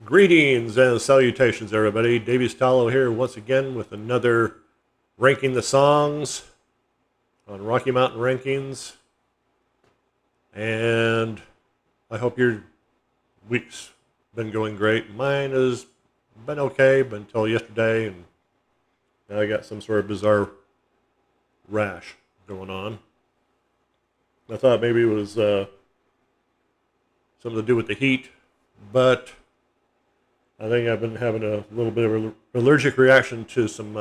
Greetings and salutations, everybody. Davey Stallo here once again with another Ranking the Songs on Rocky Mountain Rankings. And I hope your week's been going great. Mine has been okay, but until yesterday, and now I got some sort of bizarre rash going on. I thought maybe it was something to do with the heat, but I think I've been having a little bit of an allergic reaction to some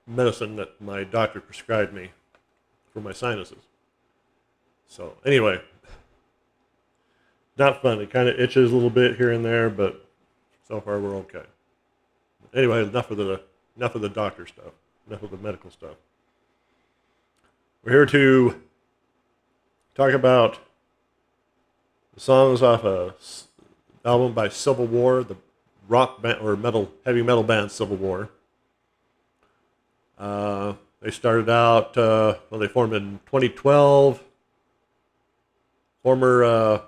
medicine that my doctor prescribed me for my sinuses. So anyway, not fun. It kind of itches a little bit here and there, but so far we're okay. Anyway, enough of the doctor stuff. Enough of the medical stuff. We're here to talk about the songs off a album by Civil War, the rock band or heavy metal band Civil War. They started out, they formed in 2012. Several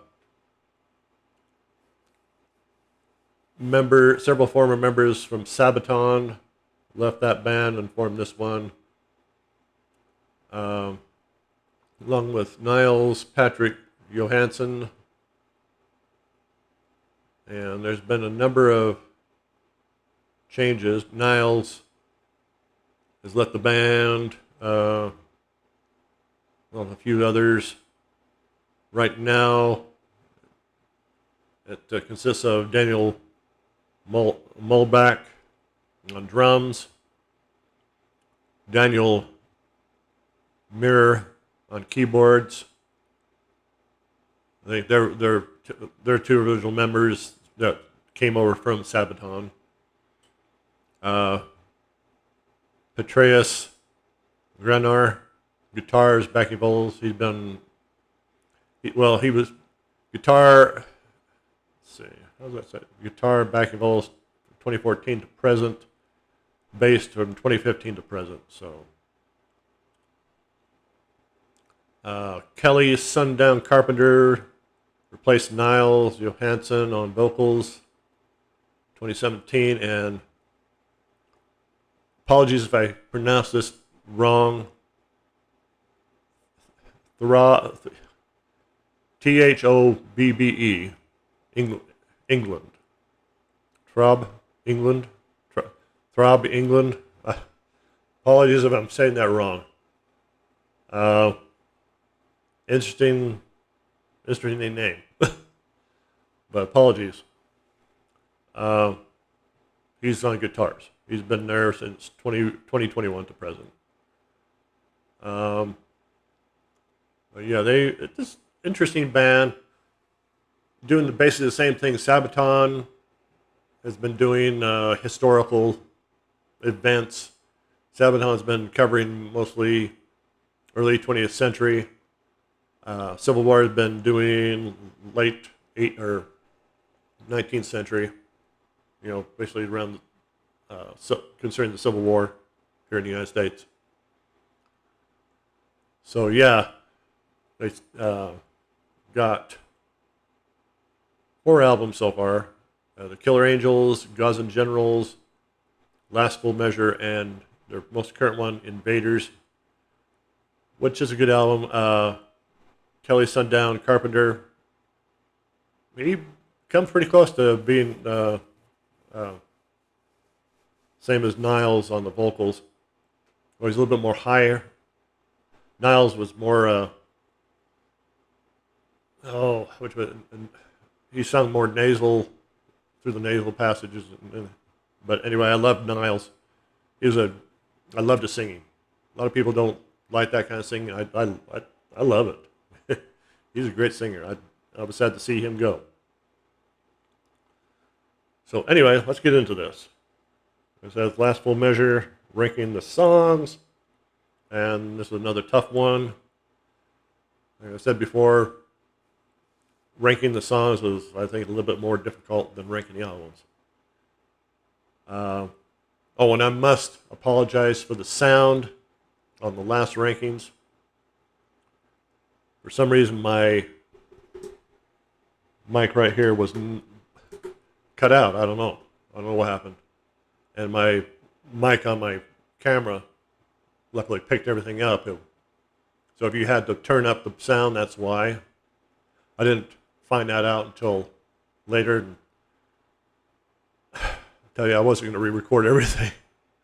former members from Sabaton left that band and formed this one. Along with Niles Patrick Johansson. And there's been a number of changes. Niles has left the band. A few others. Right now, it consists of Daniel Mulback on drums, Daniel Mirror on keyboards. I think they're two original members that came over from Sabaton. Petraeus Granar, guitars, backing vocals. He was guitar. Let's see, how does that say? Guitar, backing vocals, 2014 to present. Bass from 2015 to present. So. Kelly Sundown Carpenter replaced Niles Johansson on vocals 2017, and apologies if I pronounce this wrong. Thobbe, England. Throb, England. Apologies if I'm saying that wrong. Interesting name, but apologies. He's on guitars. He's been there since 2021 to present. It's this interesting band doing basically the same thing Sabaton has been doing, historical events. Sabaton has been covering mostly early 20th century. Civil War has been doing late 19th century, basically around concerning the Civil War here in the United States. So yeah, they got 4 albums so far: The Killer Angels, Gods and Generals, Last Full Measure, and their most current one, Invaders, which is a good album. Kelly Sundown Carpenter, he comes pretty close to being same as Niles on the vocals. Well, he's a little bit more higher. Niles was more, he sounded more nasal through the nasal passages. But anyway, I love Niles. I love his singing. A lot of people don't like that kind of singing. I love it. He's a great singer. I was sad to see him go. So anyway, let's get into this. It says Last Full Measure, ranking the songs. And this is another tough one. Like I said before, ranking the songs was, I think, a little bit more difficult than ranking the albums. And I must apologize for the sound on the last rankings. For some reason, my mic right here was cut out. I don't know. I don't know what happened. And my mic on my camera luckily picked everything up. So if you had to turn up the sound, that's why. I didn't find that out until later. And I tell you, I wasn't going to re-record everything.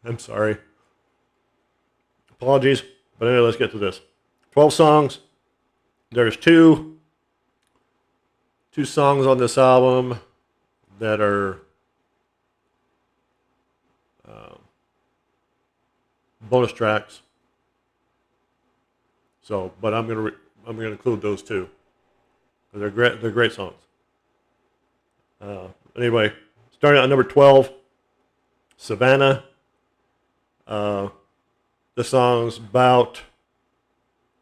I'm sorry. Apologies. But anyway, let's get to this. 12 songs. There's two songs on this album that are bonus tracks. So, but I'm gonna include those two. They're great. They're great songs. Anyway, starting at number 12, Savannah. The song's about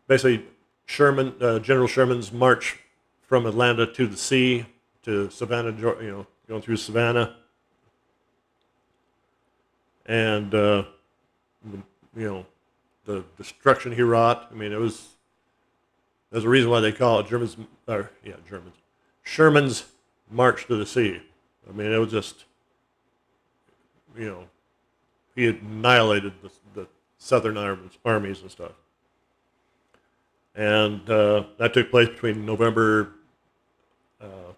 basically General Sherman's march from Atlanta to the sea to Savannah, going through Savannah, and the destruction he wrought. I mean, there's a reason why they call it Sherman's March to the Sea. I mean, it was just, he annihilated the Southern armies and stuff. And that took place between November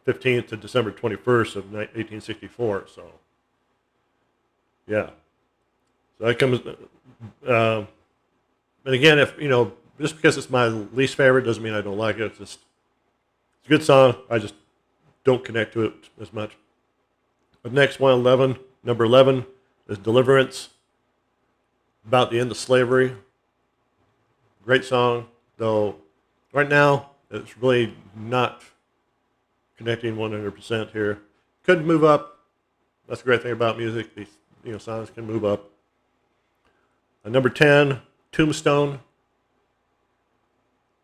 15th to December 21st of 1864. So, yeah. So that comes, and again, just because it's my least favorite doesn't mean I don't like it. It's a good song. I just don't connect to it as much. The next one, number 11, is Deliverance, about the end of slavery. Great song, though right now it's really not connecting 100% here. Could move up. That's the great thing about music. These songs can move up. Number 10, Tombstone.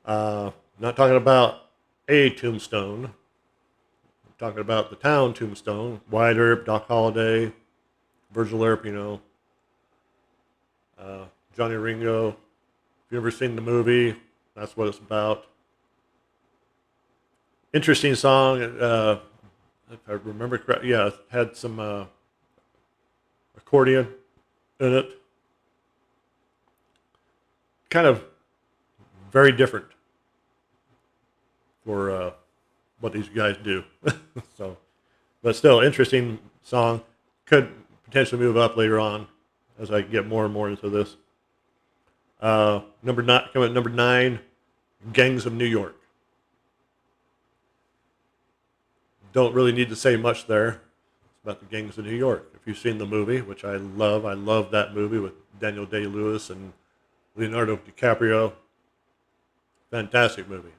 Not talking about a tombstone. I'm talking about the town Tombstone. Wyatt Earp, Doc Holliday, Virgil Earp, Johnny Ringo. If you've ever seen the movie, that's what it's about. Interesting song. If I remember correctly, it had some accordion in it. Kind of very different for what these guys do. So, but still, interesting song. Could potentially move up later on as I get more and more into this. Coming at number 9, Gangs of New York. Don't really need to say much there. It's about the Gangs of New York. If you've seen the movie, which I love that movie with Daniel Day-Lewis and Leonardo DiCaprio. Fantastic movie.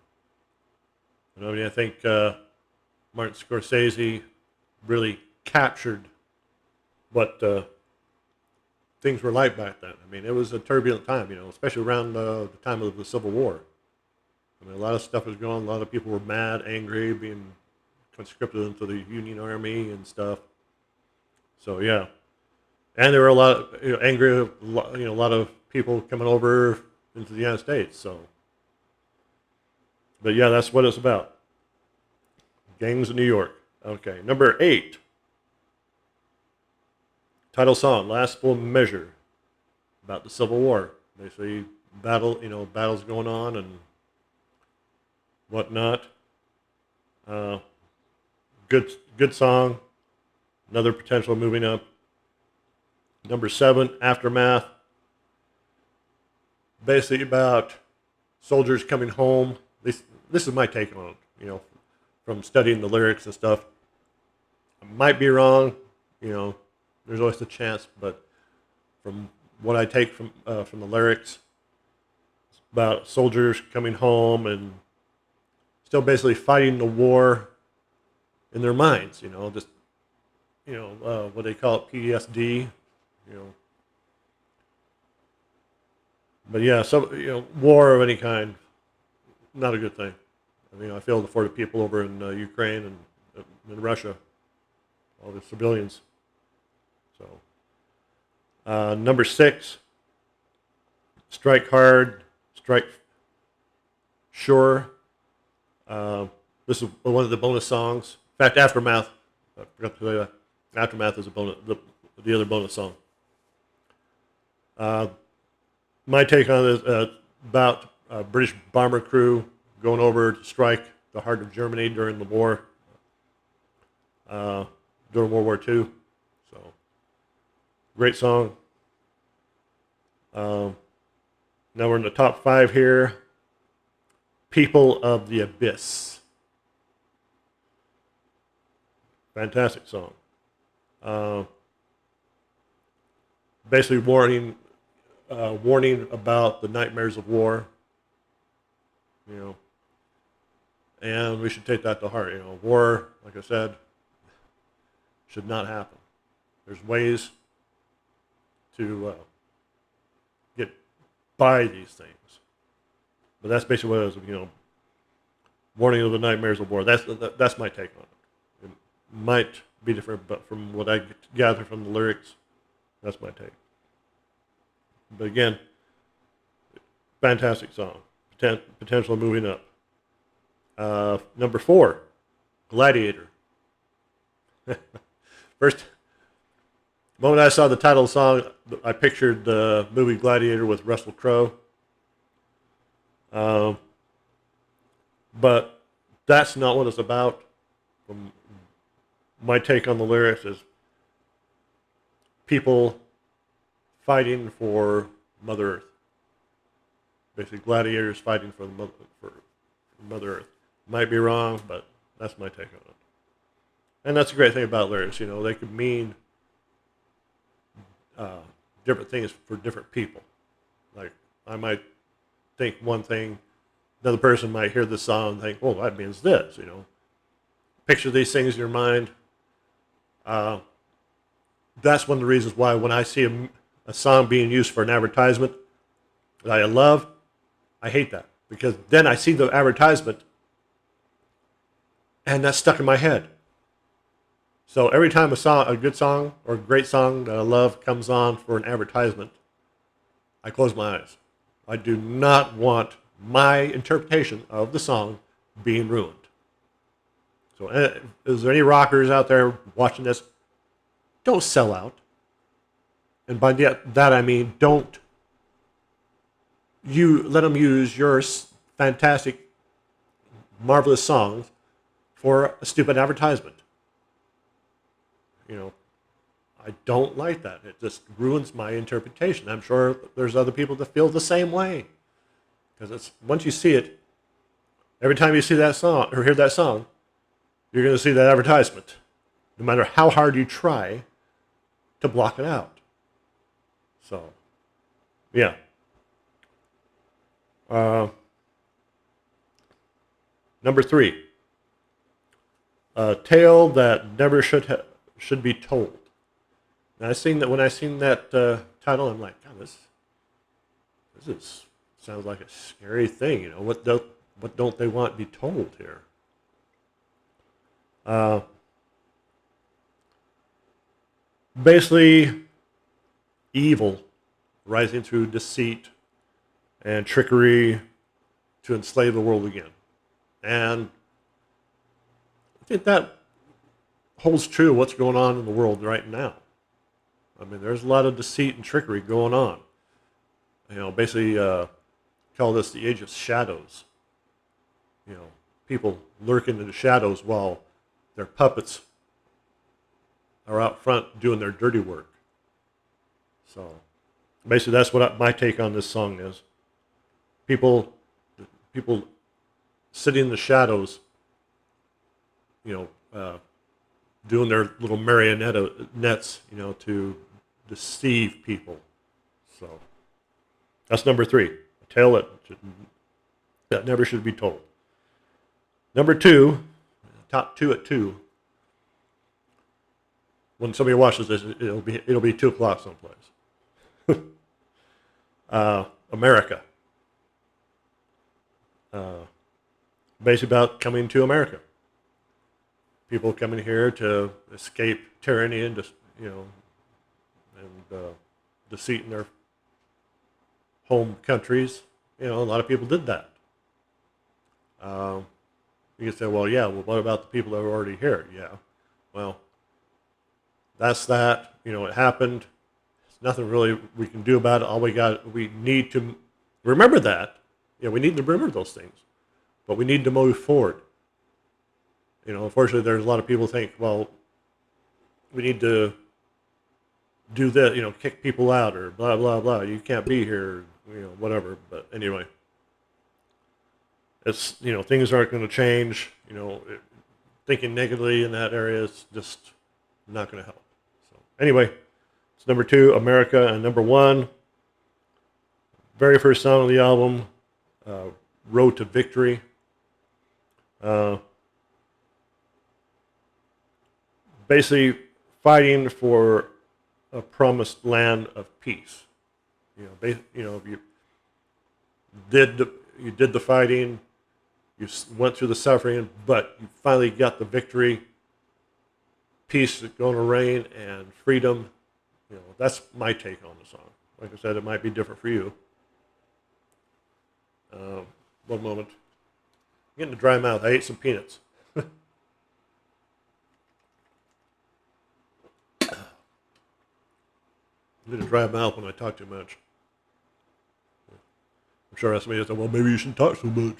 I think Martin Scorsese really captured what things were like back then. I mean, it was a turbulent time, especially around the time of the Civil War. I mean, a lot of stuff was going on. A lot of people were mad, angry, being conscripted into the Union Army and stuff. So, yeah. And there were a lot of angry, a lot of people coming over into the United States. So, but yeah, that's what it's about. Gangs of New York. Okay, number 8. Title song, Last Full Measure, about the Civil War. Basically, battles going on and whatnot. Good song. Another potential moving up. Number 7, Aftermath. Basically about soldiers coming home. This is my take on it, from studying the lyrics and stuff. I might be wrong, there's always a chance, but from what I take from the lyrics, it's about soldiers coming home and still basically fighting the war in their minds, just, what they call it, PTSD, But yeah, so war of any kind, not a good thing. I mean, I feel for the people over in Ukraine and in Russia, all the civilians. So, number 6, Strike Hard, Strike Sure. This This is one of the bonus songs. In fact, Aftermath. I forgot to tell you that. Aftermath is a bonus. The other bonus song. My take on it is about a British bomber crew going over to strike the heart of Germany during the war, during World War II. So, great song. Now we're in the top 5 here. People of the Abyss. Fantastic song. Basically warning about the nightmares of war. You know, and we should take that to heart. You know, war, like I said, should not happen. There's ways to get by these things. But that's basically what it is, you know, warning of the nightmares of war. That's my take on it. It might be different, but from what I gather from the lyrics, that's my take. But again, fantastic song. Potential of moving up. Number 4, Gladiator. First moment I saw the title of the song, I pictured the movie Gladiator with Russell Crowe. But that's not what it's about. From my take on the lyrics is people fighting for Mother Earth. Basically, gladiators fighting for Mother Earth. Might be wrong, but that's my take on it. And that's a great thing about lyrics. You know, they could mean different things for different people. Like, I might think one thing, another person might hear the song and think, "Oh, that means this." You know, picture these things in your mind. That's one of the reasons why when I see a song being used for an advertisement that I love, I hate that, because then I see the advertisement and that's stuck in my head. So every time a good song or a great song that I love comes on for an advertisement, I close my eyes. I do not want my interpretation of the song being ruined. So is there any rockers out there watching this? Don't sell out. And by that I mean don't let them use your fantastic, marvelous songs for a stupid advertisement. You know, I don't like that. It just ruins my interpretation. I'm sure there's other people that feel the same way. Because it's once you see it, every time you see that song or hear that song, you're going to see that advertisement, no matter how hard you try to block it out. So, yeah. Number 3, a tale that never should be told. And when I seen that title, I'm like, God, this sounds like a scary thing. You know, what don't they want to be told here? Basically, evil rising through deceit and trickery to enslave the world again. And I think that holds true of what's going on in the world right now. I mean, there's a lot of deceit and trickery going on. You know, basically call this the age of shadows. You know, people lurking in the shadows while their puppets are out front doing their dirty work. So basically that's what my take on this song is. People sitting in the shadows, you know, doing their little marionettes, you know, to deceive people. So that's number 3, a tale that never should be told. Number 2, top 2 at 2. When somebody watches this, it'll be 2 o'clock someplace. America. Basically about coming to America. People coming here to escape tyranny and deceit in their home countries. You know, a lot of people did that. You You can say, well, yeah, well, what about the people that are already here? Yeah, well, that's that. You know, it happened. There's nothing really we can do about it. We need to remember that. Yeah, we need to remember those things, but we need to move forward. You know, unfortunately, there's a lot of people think, well, we need to do this, you know, kick people out or blah, blah, blah. You can't be here, you know, whatever. But anyway, it's, you know, things aren't going to change. You know, thinking negatively in that area is just not going to help. So anyway, it's number 2, America, and number 1, very first song on the album, Road to Victory. Basically fighting for a promised land of peace. You know, you did the fighting, you went through the suffering, but you finally got the victory. Peace is going to reign and freedom. You know, that's my take on the song. Like I said, it might be different for you. One moment. I'm getting a dry mouth. I ate some peanuts. I get a dry mouth when I talk too much. I'm sure that's somebody that said, well, maybe you shouldn't talk so much.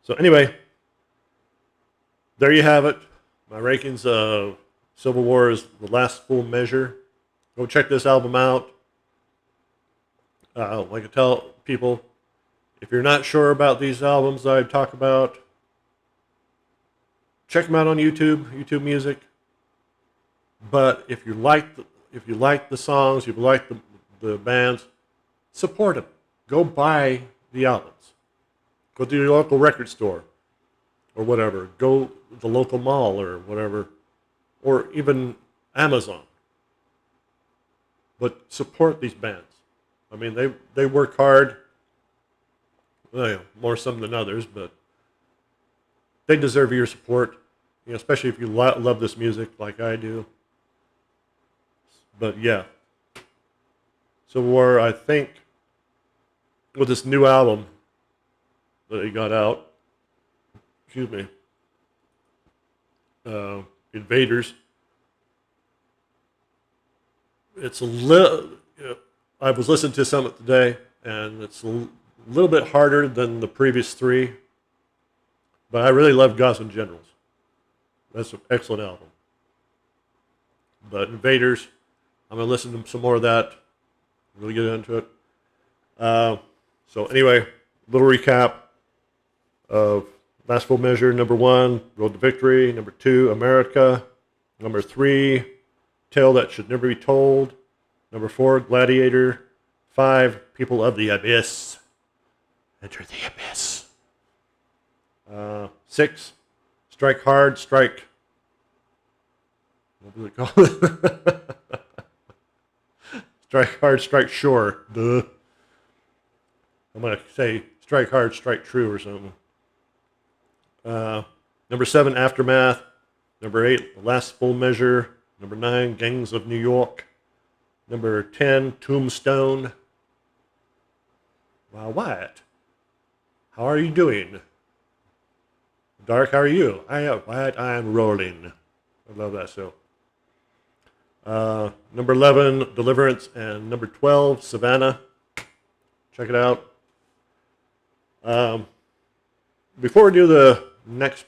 So anyway, there you have it. My rankings of Civil War is the last full measure. Go check this album out. Like I tell people, if you're not sure about these albums that I talk about, check them out on YouTube Music. But if you like the songs, if you like the bands, support them. Go buy the albums. Go to your local record store or whatever. Go to the local mall or whatever, or even Amazon. But support these bands. I mean, they work hard. Well, more some than others, but they deserve your support. You know, especially if you love this music like I do. But yeah, Civil War, I think, with this new album that he got out, excuse me, Invaders, it's a little, I was listening to some today, and it's a little bit harder than the previous 3, but I really love Gods and Generals. That's an excellent album. But Invaders, I'm going to listen to some more of that, really get into it. So anyway, little recap of last full measure. Number 1, Road to Victory. Number 2, America. Number 3, Tale That Should Never Be Told. Number 4, Gladiator. 5, People of the Abyss. Enter the Abyss. 6, Strike Hard, Strike... What was it called? Strike Hard, Strike Sure. Duh. I'm going to say Strike Hard, Strike True or something. Number 7, Aftermath. Number 8, The Last Full Measure. Number 9, Gangs of New York. Number 10, Tombstone. Wow, Wyatt. How are you doing? Dark, how are you? Wyatt, I am rolling. I love that show. Number 11, Deliverance, and number 12, Savannah. Check it out. Before we do the next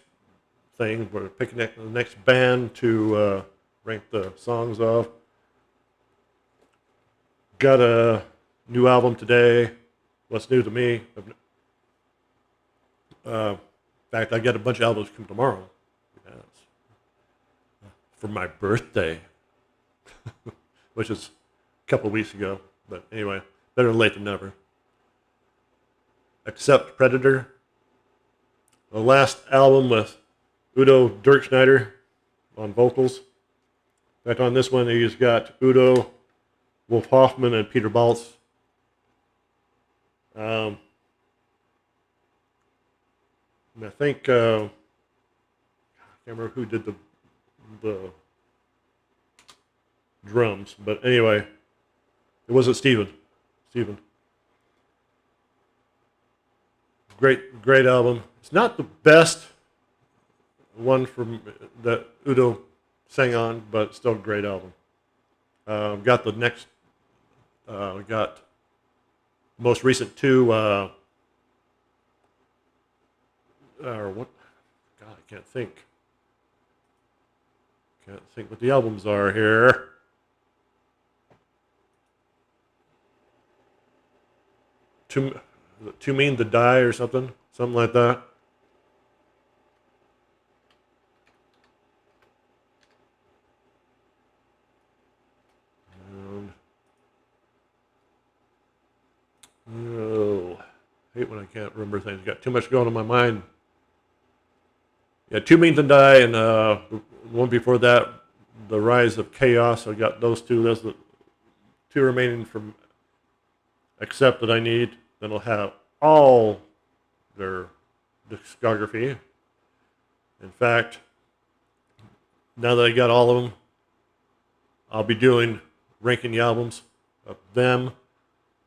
thing, we're picking the next band to rank the songs off. Got a new album today. What's new to me? In fact, I got a bunch of albums come tomorrow. Yes. For my birthday. Which is a couple of weeks ago. But anyway, better late than never. Accept Predator. The last album with Udo Dirkschneider on vocals. In fact, on this one, he's got Udo, Wolf Hoffman, and Peter Baltz. And I think, I can't remember who did the drums, but anyway, it wasn't Steven. Great album. It's not the best one from that Udo sang on, but still a great album. Got the next, got most recent two, or what? God, I can't think. Can't think what the albums are here. Too Mean to Die or something like that. And, oh, I hate when I can't remember things. Got too much going on my mind. Yeah, Too Mean to Die, and the one before that, The Rise of Chaos. I got those two. Those are the two remaining from Accept that I need. Then I'll have all their discography. In fact, now that I got all of them, I'll be doing ranking the albums of them.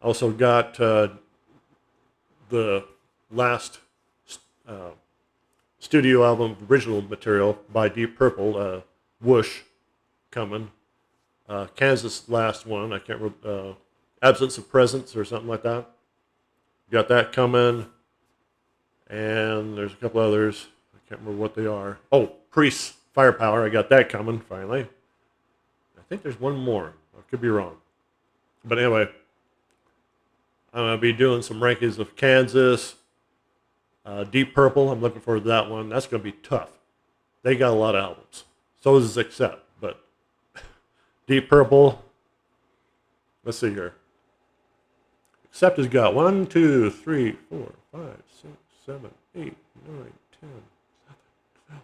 Also got the last studio album, original material by Deep Purple, Whoosh, coming. Kansas last one, I can't remember, Absence of Presence or something like that. Got that coming. And there's a couple others. I can't remember what they are. Oh, Priest's Firepower. I got that coming, finally. I think there's one more. I could be wrong. But anyway, I'm going to be doing some rankings of Kansas. Deep Purple, I'm looking forward to that one. That's going to be tough. They got a lot of albums. So does Accept. But Deep Purple, let's see here. Accept has got 1, 2, 3, 4, 5, 6, 7, 8, 9, 10, 11, 12,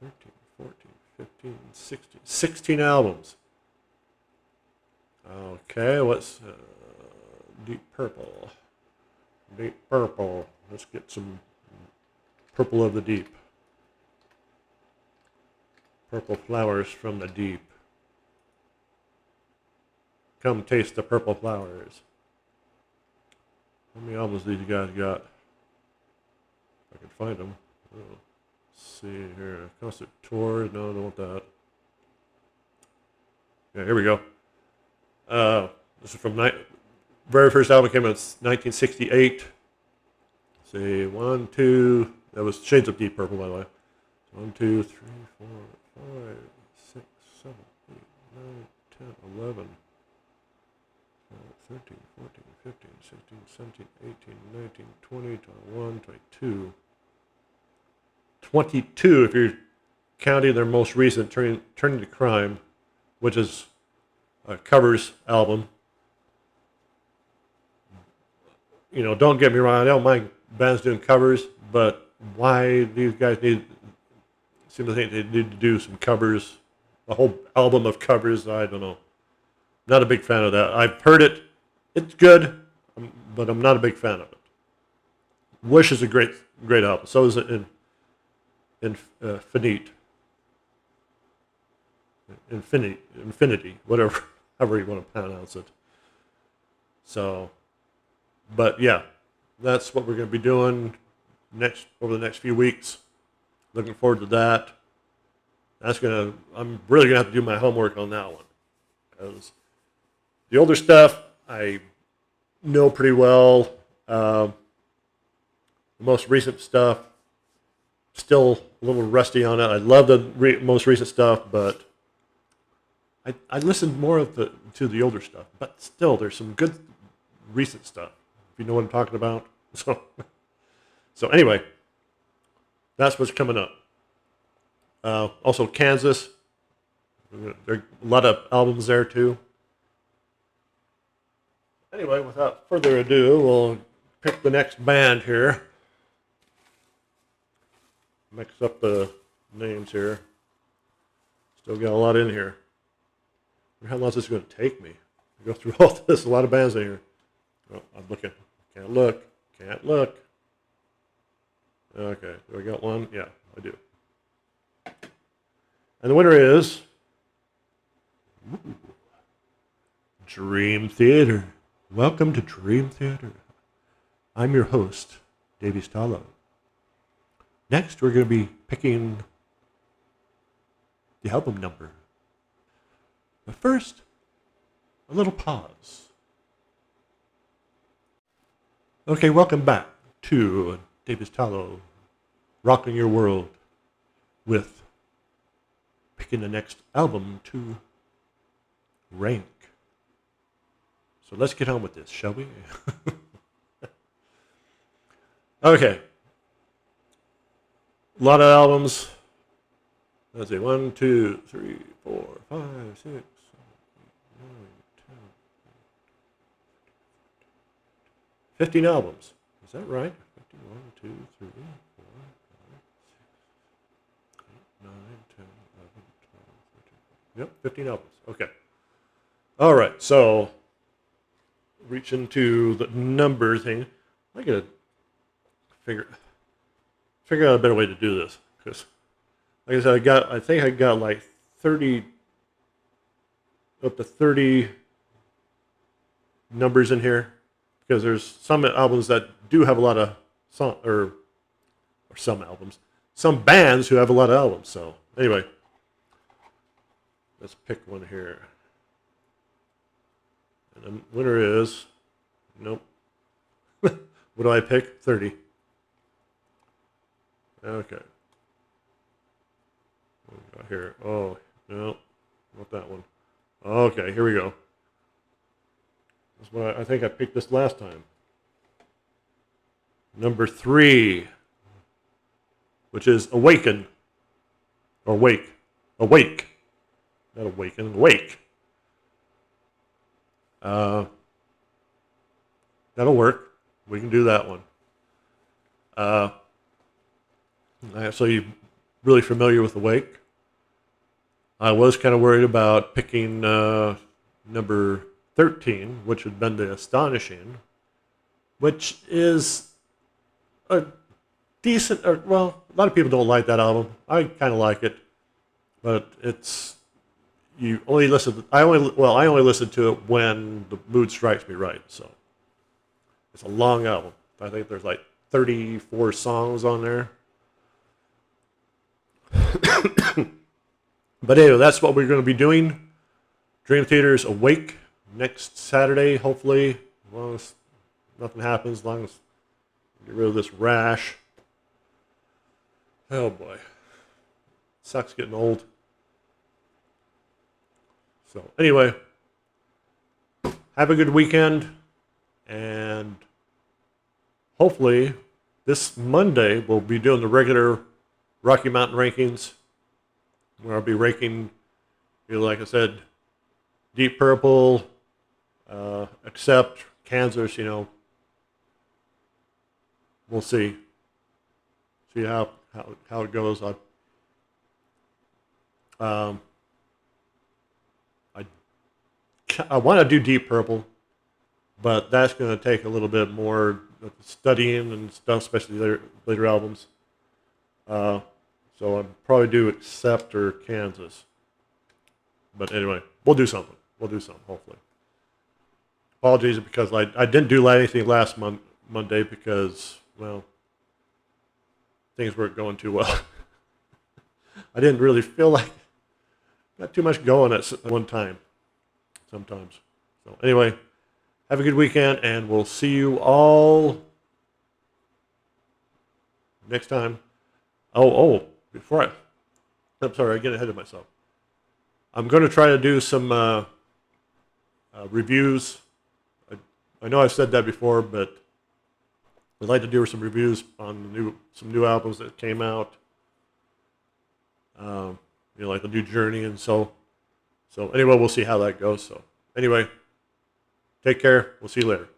13, 14, 15, 16. 16 albums. Okay, what's Deep Purple? Deep Purple. Let's get some Purple of the Deep. Purple flowers from the deep. Come taste the purple flowers. How many albums these guys got? If I can find them. Oh, let's see here. Concert tour. No, I don't want that. Yeah, here we go. This is from very first album came out in 1968. Let's see, 1, 2. That was Shades of Deep Purple, by the way. 1, 2, 3, 4, 5, 6, 7, 8, 9, 10, 11. 13, 14, 15, 16, 17, 18, 19, 20, 21, 22. 22 if you're counting their most recent Turning to Crime, which is a covers album. You know, don't get me wrong, I don't mind bands doing covers, but why these guys seem to think they need to do some covers, a whole album of covers, I don't know. Not a big fan of that. I've heard it. It's good, but I'm not a big fan of it. Wish is a great album. So is it Infinity, whatever, however you want to pronounce it. So, but yeah, that's what we're going to be doing over the next few weeks. Looking forward to that. I'm really going to have to do my homework on that one, because the older stuff I know pretty well. The most recent stuff, still a little rusty on it. I love the most recent stuff, but I listened more to the older stuff. But still, there's some good recent stuff, if you know what I'm talking about. So anyway, that's what's coming up. Also, Kansas. There are a lot of albums there, too. Anyway, without further ado, we'll pick the next band here. Mix up the names here. Still got a lot in here. How long is this going to take me to go through all this? A lot of bands in here. Oh, I'm looking. Can't look. Okay, do I got one? Yeah, I do. And the winner is Dream Theater. Welcome to Dream Theater. I'm your host, Davies Tallow. Next, we're going to be picking the album number. But first, a little pause. Okay, welcome back to Davies Tallow, rocking your world with picking the next album to rank. So let's get on with this, shall we? Okay. A lot of albums. Let's see, 1, 2, 3, 4, 5, 6, 7, 8, 9, 10. 15 albums. Is that right? 1, 2, 3, 4, 5, 6, 8, 9, 10, 11, 12, 13. Yep, 15 albums. Okay. All right, so reach into the number thing. I gotta figure out a better way to do this, because like I said, I think I got like 30 up to 30 numbers in here, because there's some albums that do have a lot of song, or some bands who have a lot of albums. So anyway, let's pick one here. And the winner is, nope. What do I pick? 30. Okay. What we got here? Oh, no, not that one. Okay, here we go. That's what I think I picked this last time. Number 3, which is Awaken, or Wake. Awake. Not Awaken, Wake. That'll work. We can do that one. So you're really familiar with Awake? I was kind of worried about picking number 13, which would have been The Astonishing, which is a decent, a lot of people don't like that album. I kind of like it, but it's, I only listen to it when the mood strikes me right. So it's a long album. I think there's like 34 songs on there. But anyway, that's what we're going to be doing. Dream Theater's Awake next Saturday, hopefully. As long as nothing happens, as long as we get rid of this rash. Oh boy. Sucks getting old. So anyway, have a good weekend, and hopefully this Monday we'll be doing the regular Rocky Mountain rankings, where I'll be ranking, like I said, Deep Purple, Accept, Kansas, we'll see how it goes. I want to do Deep Purple, but that's going to take a little bit more studying and stuff, especially later albums. So I'll probably do Accept or Kansas. But anyway, we'll do something. Hopefully. Apologies because I didn't do anything last Monday because, things weren't going too well. I didn't really feel like got too much going at one time sometimes. So anyway, have a good weekend, and we'll see you all next time. I'm sorry, I get ahead of myself. I'm going to try to do some reviews. I know I've said that before, but I'd like to do some reviews on some new albums that came out. Like the new Journey and so. So anyway, we'll see how that goes. So anyway, take care. We'll see you later.